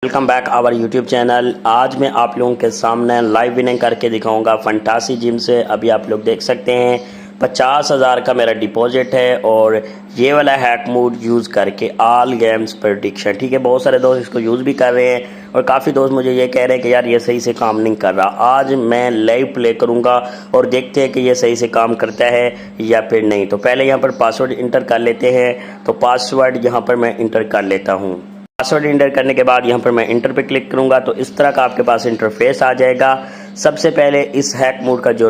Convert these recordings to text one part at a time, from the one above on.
Welcome back our YouTube channel. आज मैं आप लोगों के सामने लाइव विनिंग करके दिखाऊंगा फंटासी जिम से। अभी आप लोग देख सकते हैं 50,000 का मेरा डिपॉजिट है और ये वाला हैक मोड यूज़ करके ऑल गेम्स प्रेडिक्शन। ठीक है, बहुत सारे दोस्त इसको यूज़ भी कर रहे हैं और काफ़ी दोस्त मुझे ये कह रहे हैं कि यार ये सही से काम नहीं कर रहा। आज मैं लाइव प्ले करूँगा और देखते हैं कि ये सही से काम करता है या फिर नहीं। तो पहले यहाँ पर पासवर्ड इंटर कर लेते हैं। तो पासवर्ड यहाँ पर मैं इंटर कर लेता हूँ। पासवर्ड इंटर करने के बाद यहाँ पर मैं इंटर पे क्लिक करूँगा तो इस तरह का आपके पास इंटरफेस आ जाएगा। सबसे पहले इस हैक मोड का जो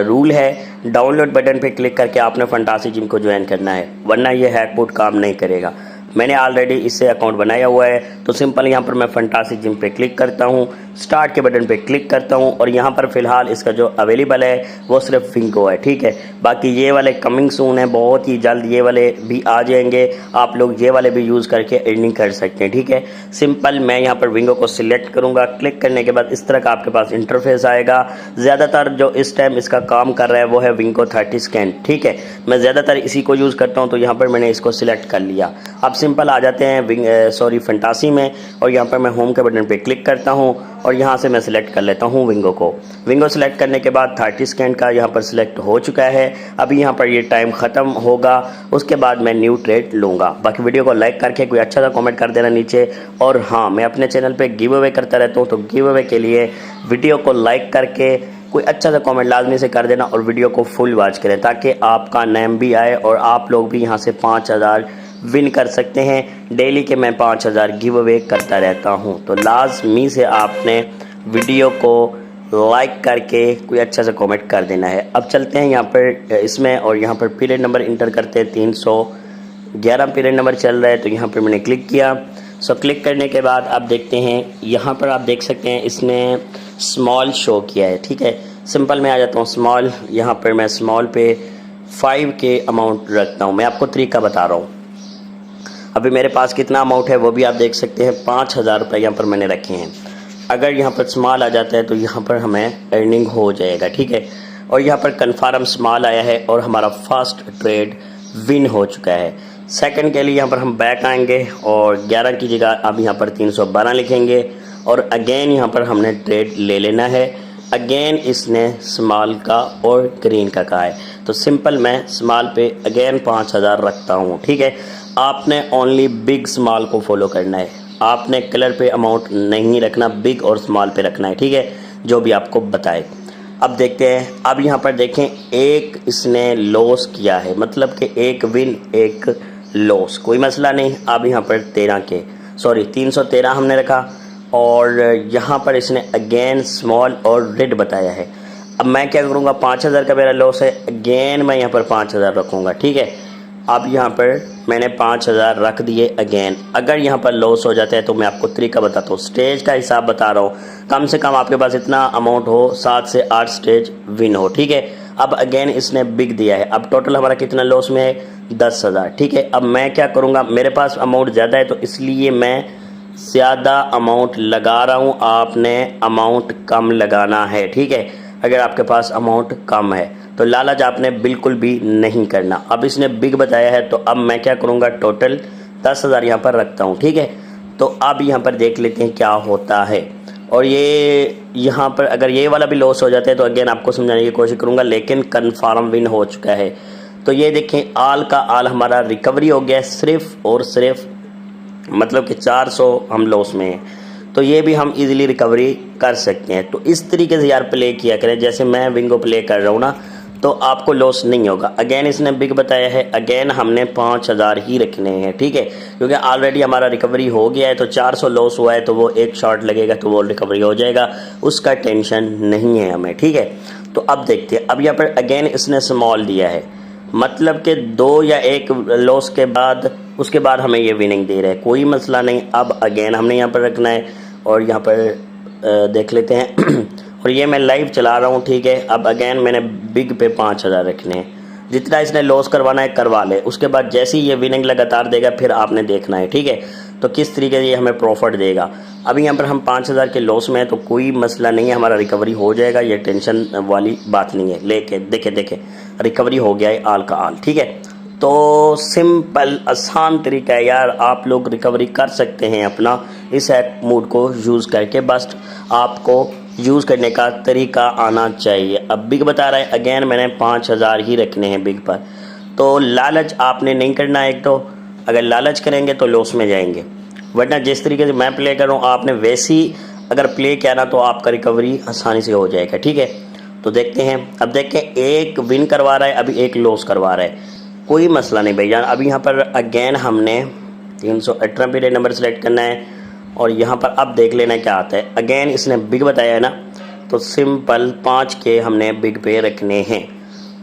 रूल है, डाउनलोड बटन पे क्लिक करके आपने फंटासी जिम को ज्वाइन करना है, वरना ये हैक मोड काम नहीं करेगा। मैंने ऑलरेडी इससे अकाउंट बनाया हुआ है तो सिंपल यहाँ पर मैं फंटासी जिम पे क्लिक करता हूँ, स्टार्ट के बटन पे क्लिक करता हूँ और यहाँ पर फिलहाल इसका जो अवेलेबल है वो सिर्फ विंगो है। ठीक है, बाकी ये वाले कमिंग सून है, बहुत ही जल्द ये वाले भी आ जाएंगे। आप लोग ये वाले भी यूज़ करके अर्निंग कर सकते हैं। ठीक है, सिंपल मैं यहाँ पर विंगो को सिलेक्ट करूँगा। क्लिक करने के बाद इस तरह का आपके पास इंटरफेस आएगा। ज़्यादातर जो इस टाइम इसका काम कर रहा है वो है विंगो 30 स्कैन। ठीक है, मैं ज़्यादातर इसी को यूज़ करता हूँ तो यहाँ पर मैंने इसको सिलेक्ट कर लिया। अब सिंपल आ जाते हैं फंटासी में और यहाँ पर मैं होम के बटन पे क्लिक करता हूँ और यहाँ से मैं सिलेक्ट कर लेता हूँ विंगो को। विंगो सिलेक्ट करने के बाद 30 सेकंड का यहाँ पर सिलेक्ट हो चुका है। अभी यहाँ पर ये टाइम ख़त्म होगा, उसके बाद मैं न्यू ट्रेड लूँगा। बाकी वीडियो को लाइक करके कोई अच्छा सा कमेंट कर देना नीचे। और हाँ, मैं अपने चैनल पे गिव अवे करता रहता हूँ तो गिव अवे के लिए वीडियो को लाइक करके कोई अच्छा सा कमेंट लाजमी से कर देना और वीडियो को फुल वॉच करें ताकि आपका नाम भी आए और आप लोग भी यहाँ से 5,000 विन कर सकते हैं। डेली के मैं 5,000 गिव अवे करता रहता हूं तो लाजमी से आपने वीडियो को लाइक करके कोई अच्छा सा कमेंट कर देना है। अब चलते हैं यहाँ पर इसमें और यहाँ पर पीरियड नंबर इंटर करते हैं। 311 पीरियड नंबर चल रहा है तो यहाँ पर मैंने क्लिक किया। क्लिक करने के बाद आप देखते हैं यहाँ पर आप देख सकते हैं इसने स्मॉल शो किया है। ठीक है, सिंपल मैं आ जाता हूँ स्मॉल। यहाँ पर मैं स्मॉल पे 5 के अमाउंट रखता हूँ। मैं आपको तरीका बता रहा हूँ। अभी मेरे पास कितना अमाउंट है वो भी आप देख सकते हैं। 5,000 रुपये यहाँ पर मैंने रखे हैं। अगर यहाँ पर स्मॉल आ जाता है तो यहाँ पर हमें अर्निंग हो जाएगा। ठीक है, और यहाँ पर कन्फर्म स्मॉल आया है और हमारा फर्स्ट ट्रेड विन हो चुका है। सेकंड के लिए यहाँ पर हम बैक आएंगे और 11 की जगह अब यहाँ पर 312 लिखेंगे और अगेन यहाँ पर हमने ट्रेड ले लेना है। अगेन इसने स्मॉल का और ग्रीन का कहा है तो सिंपल मैं स्मॉल पे अगेन 5,000 रखता हूँ। ठीक है, आपने ओनली बिग स्मॉल को फॉलो करना है, आपने कलर पे अमाउंट नहीं रखना, बिग और स्मॉल पे रखना है। ठीक है, जो भी आपको बताए। अब देखते हैं, अब यहाँ पर देखें एक इसने लॉस किया है, मतलब कि एक विन एक लॉस, कोई मसला नहीं। अब यहाँ पर 313 हमने रखा और यहाँ पर इसने अगेन स्मॉल और रेड बताया है। अब मैं क्या करूँगा, 5,000 का मेरा लॉस है, अगेन मैं यहाँ पर 5,000 रखूँगा। ठीक है, अब यहाँ पर मैंने 5,000 रख दिए अगेन। अगर यहाँ पर लॉस हो जाता है तो मैं आपको तरीका बताता हूँ, स्टेज का हिसाब बता रहा हूँ। कम से कम आपके पास इतना अमाउंट हो, 7 से 8 स्टेज विन हो। ठीक है, अब अगेन इसने बिग दिया है। अब टोटल हमारा कितना लॉस में है, 10,000। ठीक है, अब मैं क्या करूँगा, मेरे पास अमाउंट ज़्यादा है तो इसलिए मैं ज़्यादा अमाउंट लगा रहा हूँ। आपने अमाउंट कम लगाना है। ठीक है, अगर आपके पास अमाउंट कम है तो लालच आपने बिल्कुल भी नहीं करना। अब इसने बिग बताया है तो अब मैं क्या करूँगा, टोटल 10,000 यहाँ पर रखता हूँ। ठीक है, तो अब यहाँ पर देख लेते हैं क्या होता है। और ये यहाँ पर अगर ये वाला भी लॉस हो जाता है तो अगेन आपको समझाने की कोशिश करूँगा, लेकिन कन्फर्म विन हो चुका है। तो ये देखें आल का आल हमारा रिकवरी हो गया सिर्फ और सिर्फ, मतलब कि 400 हम लॉस में हैं तो ये भी हम इजीली रिकवरी कर सकते हैं। तो इस तरीके से यार प्ले किया करें, जैसे मैं विंगो प्ले कर रहा हूँ ना, तो आपको लॉस नहीं होगा। अगेन इसने बिग बताया है, अगेन हमने 5,000 ही रखने हैं। ठीक है, क्योंकि ऑलरेडी हमारा रिकवरी हो गया है तो 400 लॉस हुआ है तो वो एक शॉट लगेगा तो वो रिकवरी हो जाएगा, उसका टेंशन नहीं है हमें। ठीक है, तो अब देखते हैं, अब यहाँ पर अगेन इसने स्मॉल दिया है, मतलब कि 2 या 1 लॉस के बाद उसके बाद हमें ये विनिंग दे रहा है, कोई मसला नहीं। अब अगेन हमने यहाँ पर रखना है और यहाँ पर देख लेते हैं और ये मैं लाइव चला रहा हूँ। ठीक है, अब अगेन मैंने बिग पे 5,000 रखने हैं, जितना इसने लॉस करवाना है करवा ले, उसके बाद जैसे ही ये विनिंग लगातार देगा फिर आपने देखना है। ठीक है, तो किस तरीके से ये हमें प्रॉफिट देगा। अभी यहाँ पर हम 5,000 के लॉस में है तो कोई मसला नहीं है, हमारा रिकवरी हो जाएगा, ये टेंशन वाली बात नहीं है। लेके देखे रिकवरी हो गया है आल का आल। ठीक है, तो सिंपल आसान तरीका है यार, आप लोग रिकवरी कर सकते हैं अपना इस हैक मोड को यूज़ करके। बस आपको यूज़ करने का तरीका आना चाहिए। अब बिग बता रहा है अगेन मैंने 5000 ही रखने हैं बिग पर। तो लालच आपने नहीं करना। एक तो अगर लालच करेंगे तो लॉस में जाएंगे, वरना जिस तरीके से मैं प्ले कर रहा हूँ आपने वैसी अगर प्ले किया ना तो आपका रिकवरी आसानी से हो जाएगा। ठीक है, तो देखते हैं। अब देखें, एक विन करवा रहा है, अभी एक लॉस करवा रहा है, कोई मसला नहीं भैया। अब यहाँ पर अगेन हमने 318 पे नंबर सेलेक्ट करना है और यहाँ पर अब देख लेना क्या आता है। अगेन इसने बिग बताया है ना, तो सिंपल 5 के हमने बिग पे रखने हैं।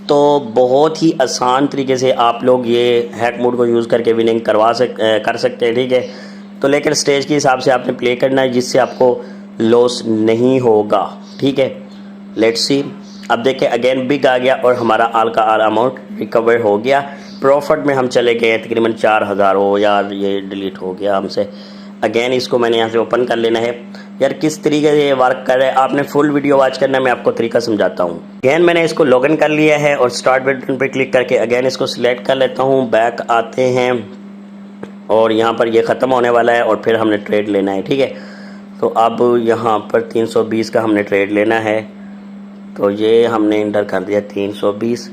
तो बहुत ही आसान तरीके से आप लोग ये हैक मोड को यूज़ करके विनिंग कर सकते हैं। ठीक है, तो लेकिन स्टेज के हिसाब से आपने प्ले करना है जिससे आपको लॉस नहीं होगा। ठीक है, लेट्स सी। अब देखें अगेन बिग आ गया और हमारा आल का आल अमाउंट रिकवर हो गया। प्रॉफिट में हम चले गए तकरीबन 4000। हो यार ये डिलीट हो गया हमसे। अगेन इसको मैंने यहाँ से ओपन कर लेना है। यार किस तरीके से ये वर्क कर रहा है आपने फुल वीडियो वॉच करना है, मैं आपको तरीका समझाता हूँ। अगेन मैंने इसको लॉगिन कर लिया है और स्टार्ट बटन पर क्लिक करके अगेन इसको सिलेक्ट कर लेता हूँ। बैक आते हैं और यहाँ पर ये ख़त्म होने वाला है और फिर हमने ट्रेड लेना है। ठीक है, तो अब यहाँ पर 320 का हमने ट्रेड लेना है, तो ये हमने इंटर कर दिया 320।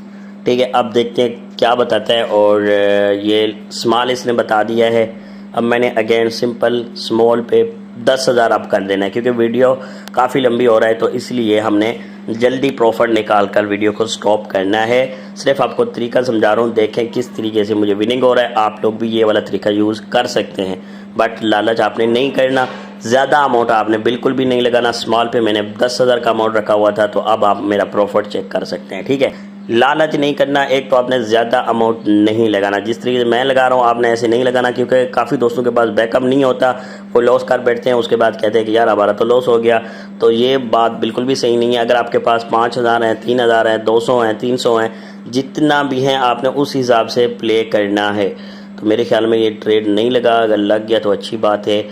ठीक है, अब देखते हैं क्या बताता है। और ये स्मॉल इसने बता दिया है। अब मैंने अगेन सिंपल स्मॉल पे 10,000 अप कर देना है क्योंकि वीडियो काफ़ी लंबी हो रहा है, तो इसलिए हमने जल्दी प्रॉफिट निकाल कर वीडियो को स्टॉप करना है। सिर्फ आपको तरीका समझा रहा हूँ, देखें किस तरीके से मुझे विनिंग हो रहा है। आप लोग भी ये वाला तरीका यूज़ कर सकते हैं, बट लालच आपने नहीं करना। ज़्यादा अमाउंट आपने बिल्कुल भी नहीं लगाना। स्मॉल पे मैंने 10,000 का अमाउंट रखा हुआ था, तो अब आप मेरा प्रॉफिट चेक कर सकते हैं। ठीक है, लालच नहीं करना। एक तो आपने ज़्यादा अमाउंट नहीं लगाना, जिस तरीके से मैं लगा रहा हूँ आपने ऐसे नहीं लगाना, क्योंकि काफ़ी दोस्तों के पास बैकअप नहीं होता, वो लॉस कर बैठते हैं, उसके बाद कहते हैं कि यार हमारा तो लॉस हो गया। तो ये बात बिल्कुल भी सही नहीं है। अगर आपके पास 5000 है, 3000 है, 200 है, 300 है, जितना भी हैं आपने उस हिसाब से प्ले करना है। तो मेरे ख्याल में ये ट्रेड नहीं लगा, अगर लग गया तो अच्छी बात है।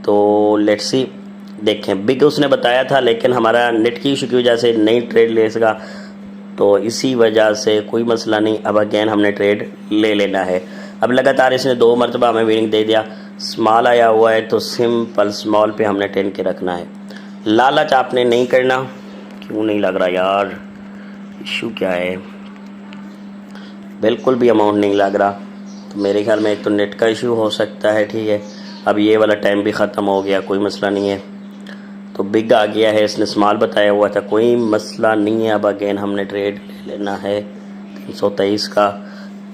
तो लेट्स सी, देखें बिग उसने बताया था लेकिन हमारा नेट की इशू की वजह से नहीं ट्रेड ले सका, तो इसी वजह से कोई मसला नहीं। अब अगेन हमने ट्रेड ले लेना है। अब लगातार इसने 2 मरतबा हमें विनिंग दे दिया। स्मॉल आया हुआ है तो सिंपल स्मॉल पे हमने 10 के रखना है। लालच आपने नहीं करना। क्यों नहीं लग रहा यार, इशू क्या है? बिल्कुल भी अमाउंट नहीं लग रहा, तो मेरे ख्याल में एक तो नेट का इशू हो सकता है। ठीक है, अब ये वाला टाइम भी ख़त्म हो गया, कोई मसला नहीं है। तो बिग आ गया है, इसने स्मॉल बताया हुआ था, कोई मसला नहीं है। अब अगेन हमने ट्रेड ले लेना है 323 का।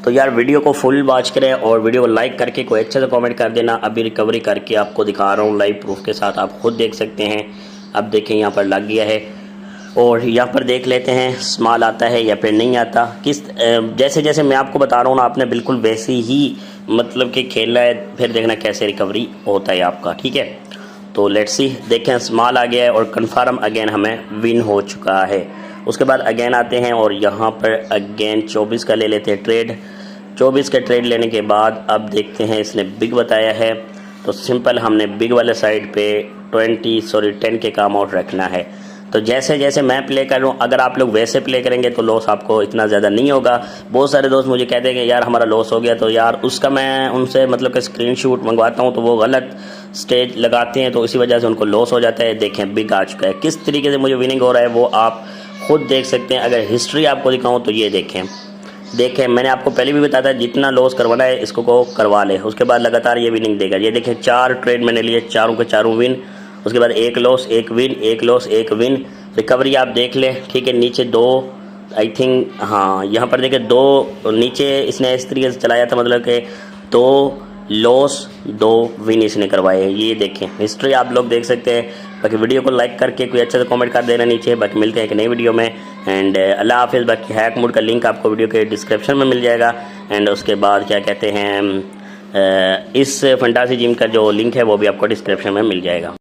तो यार वीडियो को फुल वॉच करें और वीडियो को लाइक करके कोई अच्छा सा कमेंट कर देना। अभी रिकवरी करके आपको दिखा रहा हूँ लाइव प्रूफ के साथ, आप खुद देख सकते हैं। अब देखें यहाँ पर लग गया है और यहाँ पर देख लेते हैं स्मॉल आता है या फिर नहीं आता। किस जैसे जैसे मैं आपको बता रहा हूँ ना, आपने बिल्कुल वैसे ही मतलब कि खेलना है, फिर देखना कैसे रिकवरी होता है आपका। ठीक है, तो लेट्स सी। देखें स्मॉल आ गया है और कन्फर्म अगेन हमें विन हो चुका है। उसके बाद अगेन आते हैं और यहाँ पर अगेन 24 का ले लेते हैं ट्रेड। 24 का ट्रेड लेने के बाद अब देखते हैं इसने बिग बताया है, तो सिंपल हमने बिग वाले साइड पे 10 के का अमाउंट रखना है। तो जैसे जैसे मैं प्ले कर रहा हूँ, अगर आप लोग वैसे प्ले करेंगे तो लॉस आपको इतना ज़्यादा नहीं होगा। बहुत सारे दोस्त मुझे कहते हैं कि यार हमारा लॉस हो गया, तो यार उसका मैं उनसे मतलब कि स्क्रीनशॉट मंगवाता हूँ, तो वो गलत स्टेज लगाते हैं, तो इसी वजह से उनको लॉस हो जाता है। देखें बिग आ चुका है, किस तरीके से मुझे विनिंग हो रहा है वो आप खुद देख सकते हैं। अगर हिस्ट्री आपको दिखाऊँ तो ये देखें मैंने आपको पहले भी बताया था, जितना लॉस करवाना है इसको को करवा ले, उसके बाद लगातार ये विनिंग देगा। ये देखें 4 ट्रेड मैंने लिए, चारों के चारों विन, उसके बाद 1 loss 1 win, 1 loss 1 win. Recovery आप देख लें। ठीक है, नीचे 2 आई थिंक, हाँ यहाँ पर देखें 2 नीचे इसने इस तरीके से चलाया था, मतलब कि 2 लॉस 2 विन इसने करवाए। ये देखें हिस्ट्री आप लोग देख सकते हैं। बाकी वीडियो को लाइक करके कोई अच्छा सा कमेंट कर देना नीचे। बाकी मिलते हैं एक नई वीडियो में, एंड अल्लाह हाफिज़। बाकी हैक मोड का लिंक आपको वीडियो के डिस्क्रिप्शन में मिल जाएगा, एंड उसके बाद क्या कहते हैं इस फंटासी जिम का जो लिंक है वो भी आपको डिस्क्रिप्शन में मिल जाएगा।